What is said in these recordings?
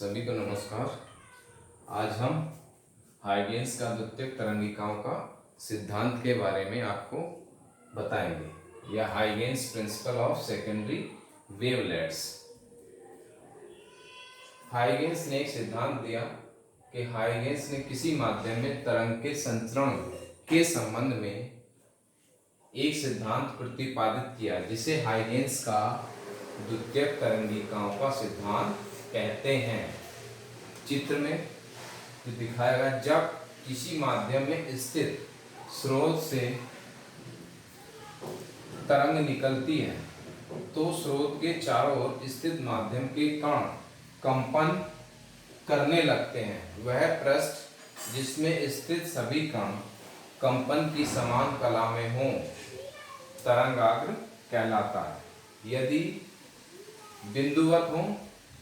सभी को नमस्कार। आज हम हाइगेंस का द्वितीयक तरंगिकाओं का सिद्धांत के बारे में आपको बताएंगे, या Huygens principle of secondary wavelets. Huygens ने एक सिद्धांत दिया कि हाइगेंस ने किसी माध्यम में तरंग के संचरण के संबंध में एक सिद्धांत प्रतिपादित किया, जिसे हाइगेंस का द्वितीयक तरंगिकाओं का सिद्धांत कहते हैं। चित्र में जो दिखाया गया, जब किसी माध्यम में स्थित स्रोत से तरंग निकलती है तो स्रोत के चारों ओर स्थित माध्यम के कण कंपन करने लगते हैं। वह पृष्ठ जिसमें स्थित सभी कण कंपन की समान कला में हो तरंगाग्र कहलाता है। यदि बिंदुवत हो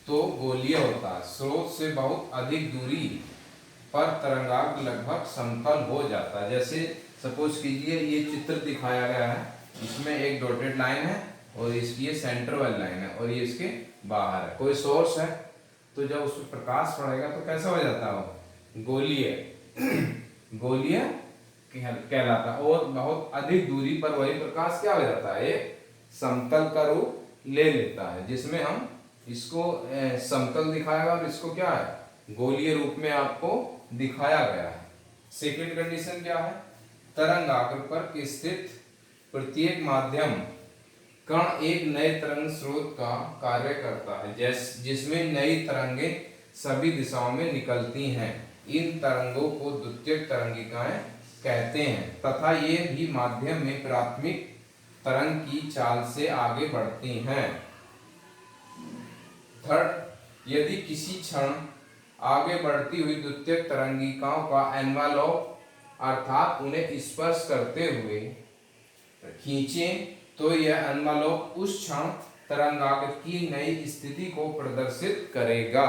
तो गोलीय होता है। स्रोत से बहुत अधिक दूरी पर तरंगाग्र लगभग समतल हो जाता है। जैसे सपोज कीजिए ये चित्र दिखाया गया है, इसमें एक डॉटेड लाइन है और इसकी ये सेंटर वाली लाइन है और ये इसके बाहर है। कोई सोर्स है तो जब उस पर प्रकाश पड़ेगा तो कैसा हो जाता है, गोलीय गोलीय कहलाता है। और बहुत अधिक दूरी पर वही प्रकाश क्या हो जाता है, एक समतल का रूप ले लेता है, जिसमें हम इसको समतल दिखाया गया और इसको क्या है, गोलीय रूप में आपको दिखाया गया है। सेकंड कंडीशन क्या है, तरंगाग्र पर स्थित प्रत्येक माध्यम कण एक नए तरंग स्रोत का कार्य करता है, जिसमें नई तरंगे सभी दिशाओं में निकलती हैं। इन तरंगों को द्वितीयक तरंगिकाएं कहते हैं तथा ये भी माध्यम में प्राथमिक तरंग की चाल से आगे बढ़ती हैं। थर्ड, यदि किसी क्षण आगे बढ़ती हुई द्वितीयक तरंगिकाओं का एनवलप अर्थात उन्हें स्पर्श करते हुए खींचें तो यह एनवलप उस क्षण तरंगाग्र की नई स्थिति को प्रदर्शित करेगा।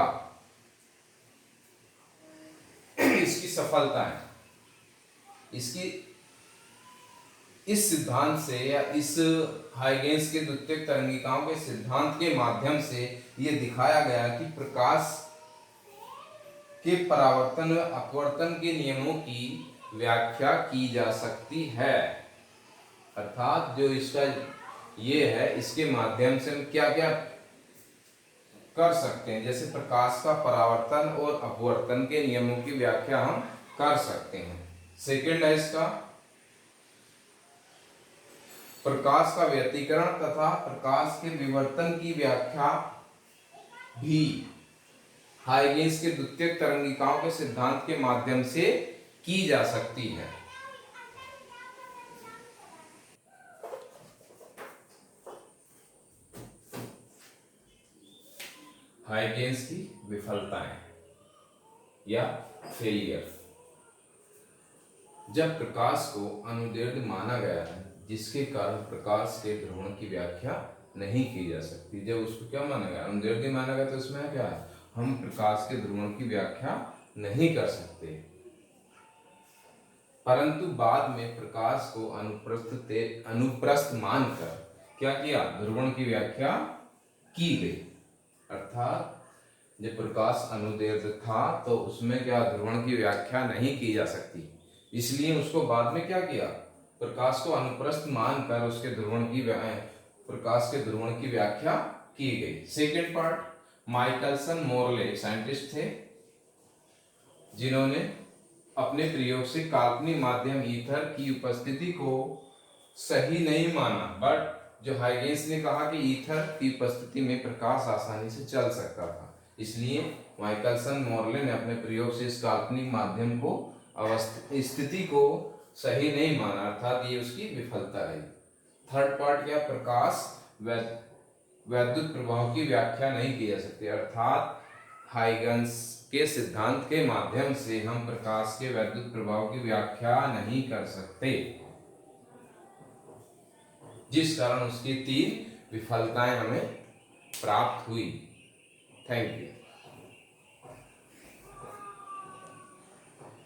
इसकी सफलता है, इसकी इस सिद्धांत से या इस हाइगेंस के द्वितीयक तरंगिकाओं के सिद्धांत के माध्यम से यह दिखाया गया कि प्रकाश के परावर्तन व अपवर्तन के नियमों की व्याख्या की जा सकती है। अर्थात जो इसका ये है, इसके माध्यम से हम क्या क्या कर सकते हैं, जैसे प्रकाश का परावर्तन और अपवर्तन के नियमों की व्याख्या हम कर सकते हैं। सेकंड है इसका प्रकाश का व्यतिकरण तथा प्रकाश के विवर्तन की व्याख्या भी हाइगेंस के द्वितीयक तरंगिकाओं के सिद्धांत के माध्यम से की जा सकती है। हाइगेंस की विफलताएं या फेलियर। जब प्रकाश को अनुदैर्ध्य माना गया है, जिसके कारण प्रकाश के ध्रुवण की व्याख्या नहीं की जा सकती। जब उसको क्या माना गया, अनुदैर्ध्य माना गया, तो इसमें क्या है, हम प्रकाश के ध्रुवण की व्याख्या नहीं कर सकते। परंतु बाद में प्रकाश को अनुप्रस्थ मानकर क्या किया, ध्रुवण की व्याख्या की गई। अर्थात जब प्रकाश अनुदैर्ध्य था तो उसमें क्या ध्रुवण की व्याख्या नहीं की जा सकती, इसलिए उसको बाद में क्या किया, प्रकाश को अनुप्रस्थ मानकर उसके ध्रुवण की प्रकाश के ध्रुवण की व्याख्या की गई। Second part, Michelson Morley scientist थे जिन्होंने अपने प्रयोग से काल्पनिक माध्यम ईथर की उपस्थिति को सही नहीं माना, बट जो हाइगेंस ने कहा कि ईथर की उपस्थिति में प्रकाश आसानी से चल सकता था, इसलिए माइकलसन मोरले ने अपने प्रयोग से इस काल्पनिक माध्यम को स्थिति को सही नहीं माना, अर्थात ये उसकी विफलता रही। थर्ड पार्ट क्या, प्रकाश वैद्युत प्रभाव की व्याख्या नहीं की जा सकती, अर्थात हाइगेंस के सिद्धांत के माध्यम से हम प्रकाश के वैद्युत प्रभाव की व्याख्या नहीं कर सकते, जिस कारण उसकी 3 विफलताएं हमें प्राप्त हुई। Thank you.